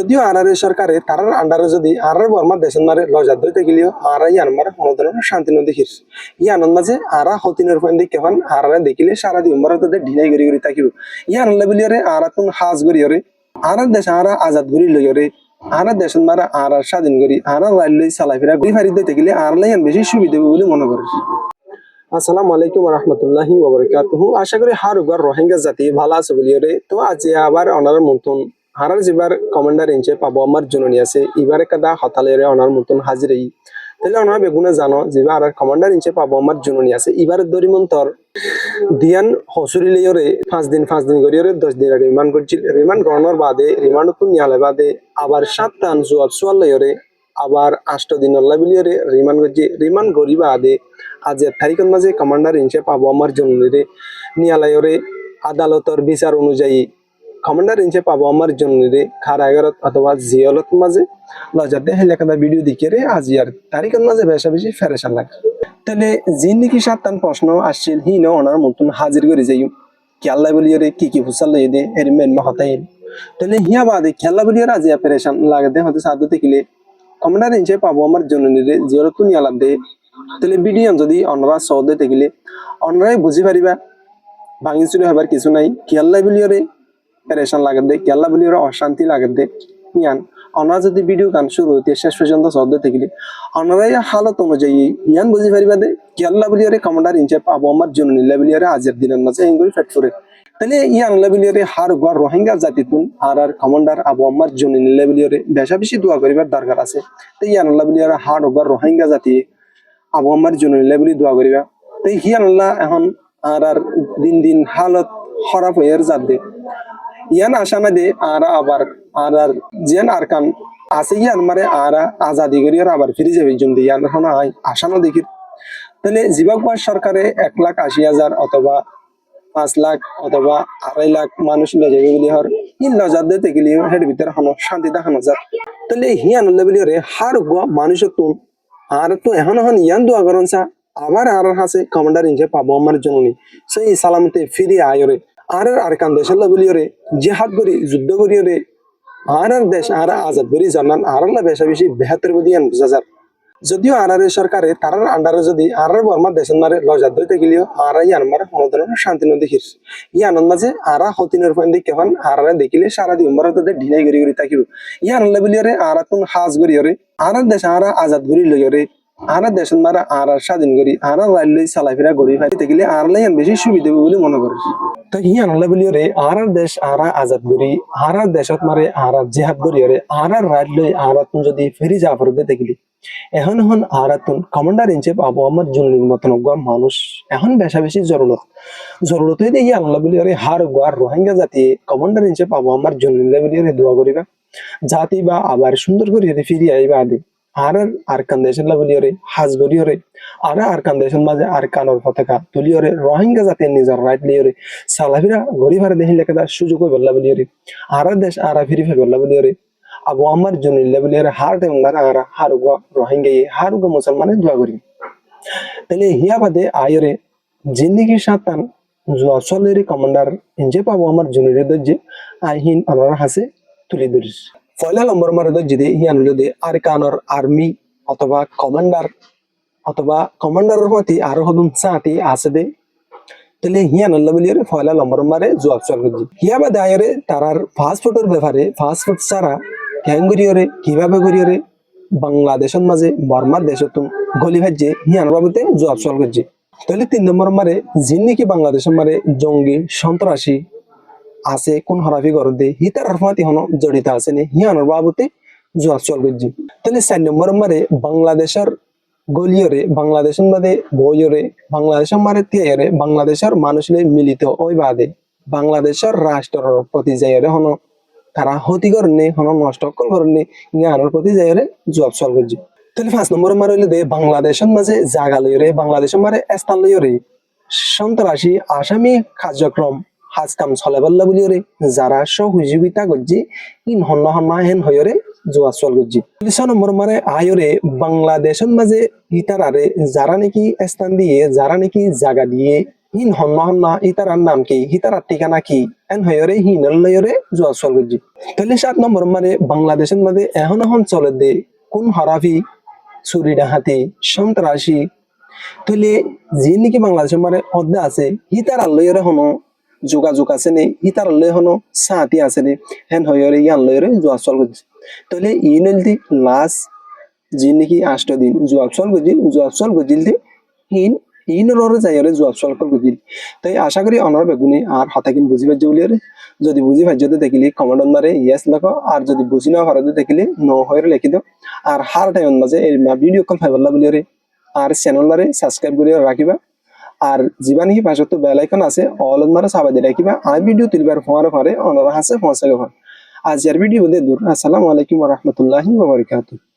যদিও আরারে সরকারে তারার আন্ডারে যদি আরার বর্মা দেশের মারে লজাত ধরতে গেলেও আরা ইয়ান মারে কোনো ধরনের শান্তি নদী দেখিস ইয়ানোর মাঝে আরা হতিনের ফোন দেখে হন আরারে দেখিলে সারা দিন উম্মার তাদের ঢিনাই গড়ি গড়ি থাকিব ইয়ান বলিয়ারে আরা তুন হাজ গড়িয়রে আরার দেশ আরা আজাদ গড়ি লইরে আরা দেশের মারা আর স্বাধীন করি আর রাইল লই চালাফেরা ঘুরি ফারি দিতে গেলে আর লাইন বেশি সুবিধা বলে মনে করি। আসসালামু আলাইকুম রহমতুল্লাহি ওয়া বারাকাতুহু। আশা করি হারুগার রোহিঙ্গা জাতি ভালো আছে বলিরে। তো আজ আবার অনার মতন হারার যেবার কমান্ডার ইনচে পাবো আমার জননী আছে এবারে কাদা হতালেরে অনার মতন হাজিরই তাহলে ওনারা বেগুনে জানো যেবার আর কমান্ডার ইনচে পাবো আমার জননী আছে এবারে দরিমন্তর দিয়ান হসুরি লইরে 5 দিন করিরে 10 দিন রিমান্ড করছিল রিমান্ড করানোর বাদে রিমান্ড তো নিয়ালে বাদে আবার 7 টান জবাব সোয়াল লইরে আবার 8 দিন লাবিলিরে রিমান্ড করছে রিমান্ড করি বাদে আজ তারিখের মাঝে কমান্ডার ইনচে পাবো আমার জননীরে নিয়ালয়রে আদালতর বিচার অনুযায়ী কমান্ডার ইনচে পাবো আমার জননীরে কারাগারত অথবা জিয়ালত মাঝে লজাতে হেলেকাদা ভিডিও দেখিয়ে আজ ইয়ার তারিখের মাঝে বেশি ফেরেশান লাগে। তাহলে যিনি নাকি 7 টান প্রশ্ন আসছিল হিন ওনার মতন হাজির করে যাই খেলা বলিয়ে কি ফুসাল লই দে এর মেন হতাই তাহলে হিয়া বাদে খেলা বলিয়ে আজ পেরেশান লাগে হতে সাধু দেখিলে কমান্ডার ইনচে পাবো আমার জননীরে জিয়ালত নিয়ালাম দে তাহলে ভিডিও যদি অনরা সৌদে দেখিলে অনরাই বুঝি পারিবা ভাঙি চুরি হবার কিছু নাই খেলা বলিয়ে পেরেশান লাগে দে খেলা বলিয়ে অশান্তি লাগে দে ইয়ান অনরা যদি ভিডিও গান শুরু হইতে শেষ পর্যন্ত সৌদে দেখিলে অনরাই হালত অনুযায়ী ইয়ান বুঝি পারিবা দে খেলা বলিয়ে কমান্ডার ইনচে পাবো আমার জননী লেবলিয়ে আজের দিনের মাঝে এঙ্গুরি ফেট করে তাহলে ইয়ান লেবলিয়ে হার গড় রোহিঙ্গা জাতিতুন আর কমান্ডার আবু আমার জননী লেবলিয়ে বেশা বেশি দোয়া করিবার দরকার আছে তো ইয়ান লেবলিয়ে হার গড় রোহিঙ্গা জাতি আবু আমার জননী লেবলি দোয়া করিবা তো হিয়ান এখন আর দিন দিন হালত খারাপ হয়ে যাত দে ইয়ান আশা না দে আর আবার আর যেন আর কান আছে ইয়ান মারে আর আজাদি করি আর আবার ফিরে যাবে জন্য ইয়ান এখন আশা না দেখি তাহলে জিবাকবার সরকারে 1,80,000 অথবা 5 লাখ অথবা 2.5 লাখ মানুষ লয়ে যাবে বলি হর ইন লজাত দিতে গেলে হেড ভিতরে হনো শান্তি দেখানো যায় তাহলে হিয়ান বলি রে হার গো মানুষ তুন আর তো এখন ইয়ান দোয়া করন সা আবার আর আছে কমান্ডার ইনচে পাবো আমার জননী সেই সালামতে ফিরে আয়রে আর কান দেশের বলিয়ে জেহাদ করি যুদ্ধ করিয়ে আর দেশ আর আজাদ করি জানান আর বেশা বেশি বেহাতের বুঝি বুঝা যদিও আর সরকারে তারার আন্ডারে যদি আর বর্মা দেশের মারে লজাত ধরতে গেলেও আর ইয়ান মারে কোনো ধরনের শান্তি নদী দেখিস ইয়ানোর মাঝে আর হতিনের ফোন দেখে হন আর দেখিলে সারা দিন উম্মার তাদের ঢিনাই গড়ি গড়ি থাকিব ইয়ান বলিয়ে আর তুন হাজ গড়িয়ে আর দেশ আর আজাদ করি লইরে আর দেশের মারা আর স্বাধীন করি আর রাইল লই চালাফেরা গড়ি ফাইতে গেলে আর লাইন বেশি সুবিধা বলে মনে করিস তো হিয়ান বলিয়ে আর দেশ আর আজাদ করি আর দেশত মারে আর জেহাদ গড়িয়ে আর রাইল লই আর তুন যদি ফেরি যা ফেরত দেখলি এখন আর তুন কমান্ডার ইনচে পাবো আমার জননীর মতন মানুষ এখন বেশা বেশি জরুরত হয়ে দিয়ে আল্লাহ বলিয়ে হার গোয়ার রোহিঙ্গা জাতি কমান্ডার ইনচে পাবো আমার জননী বলিয়ে দোয়া করিবা জাতি বা আবার সুন্দর করিয়ে ফিরি আইবা আদি আর কান দেশের বলিয়ে হাজ গড়িয়ে আর কান দেশের মাঝে আর কানোর পতাকা তুলিয়ে রোহিঙ্গা জাতির নিজের রাইট লিয়ে সালাফিরা গড়ি ভাড়া দেখি লেখা সুযোগ হয়ে বললা বলিয়ে আর দেশ আর ফিরি ফে বললা বলিয়ে আবু আমার জন্য লেবলিয়ার হার দেন হারুগা রোহিঙ্গা হারুগা মুসলমানের দোয়া করি তাহলে হিয়া বাদে আয়রে জিন্দিগি সাতান জলের কমান্ডার ইনজে পাবো আমার জুনিয়র দজ্জে আইহিন আমার হাসে তুলে ধরিস পয়লা নম্বর মারে দজ্জে দে হিয়ান দে আর কানর আর্মি অথবা কমান্ডারের প্রতি আরো হদুন সাথী আছে দে তাহলে হিয়ান বলিয়ে পয়লা নম্বর মারে জবাব চল করছি হিয়া বাদে আয়রে তারার পাসপোর্টের ব্যাপারে পাসপোর্ট ছাড়া ক্যাং করিয়ে কিভাবে করিয়ে বাংলাদেশের মাঝে বর্মার দেশত গলি ভাজছে হিয়ান বাবুতে জবাব চল করছে তাহলে 3 নম্বর মারে যিনি নাকি বাংলাদেশের মারে জঙ্গি সন্ত্রাসী আছে কোন হরাফি ঘর দে হিতার আরফাতি হন জড়িত আছে নি হিয়ানোর বাবুতে জবাব চল করছে তাহলে 4 নম্বর মারে বাংলাদেশের গলিয়রে বাংলাদেশের মাঝে বইরে বাংলাদেশের মারে তিয়ারে বাংলাদেশের মানুষলে মিলিত ওই বাদে বাংলাদেশের রাষ্ট্রের প্রতি যাইরে হন তারা হতি করনে হন নষ্ট করনে জ্ঞানের প্রতি যাইরে জবাব চল করছে তাহলে 5 নম্বর মারে হইলে দে বাংলাদেশের মাঝে জায়গা লইরে বাংলাদেশের মারে স্থান লইরে সন্ত্রাসী আসামি কার্যক্রম হাজ কাম চলে বললা বলিয়ে যারা সহযোগিতা করছে ইন হন্না হেন হইরে জোয়া চল করছে 6 নম্বর মারে আয়রে বাংলাদেশের মাঝে ইতারারে যারা নাকি স্থান দিয়ে যারা নাকি জায়গা দিয়ে হিন হন্ন হন্না ইতারার নাম কি হিতারার ঠিকানা কি এন হয়রে হিনল লয়রে জোয়া সল গজি তাহলে 7 নম্বর মানে বাংলাদেশের মধ্যে এখন এখন চলে দে কোন হরাফি চুরি ডাহাতি সন্ত্রাসী তাহলে যে নাকি বাংলাদেশের মানে অর্ধে আছে হিতার আল্লয়রে হনো যোগাযোগ আছে নে হিতার আল্লয় হনো সাথী আছে নে হেন হয়রে ইয়ান লয়রে জোয়া চল গজি তাহলে ই নলদি লাস্ট যে নাকি 8 দিন জোয়াব চল গজিল দি হিন ইনরে যাইরে জোয়াব চল কর গজিল তাই আশা করি অনার বেগুনি আর হতাকিন বুঝি পাইছে বলি যদি বুঝি পাইছে দেখিলি কমেন্ট মারে ইয়েস লেখো আর যদি বুঝি না পারে দেখিলি নো হয়ে লিখি দাও আর হার টাইম মাঝে এই ভিডিও কল ফাইবাল্লা বলি আর চ্যানেলরে সাবস্ক্রাইব করে রাখিবা আর জীবা নাকি পাশে তো বেল আইকন আছে অল মারে সাবাই দিয়ে রাখিবা আর ভিডিও তুলবার ফরে অনারা হাসে পৌঁছালে হয় আজ এর ভিডিও দে দূর আসসালামু আলাইকুম ওয়া রাহমাতুল্লাহি ওয়া বারাকাতুহু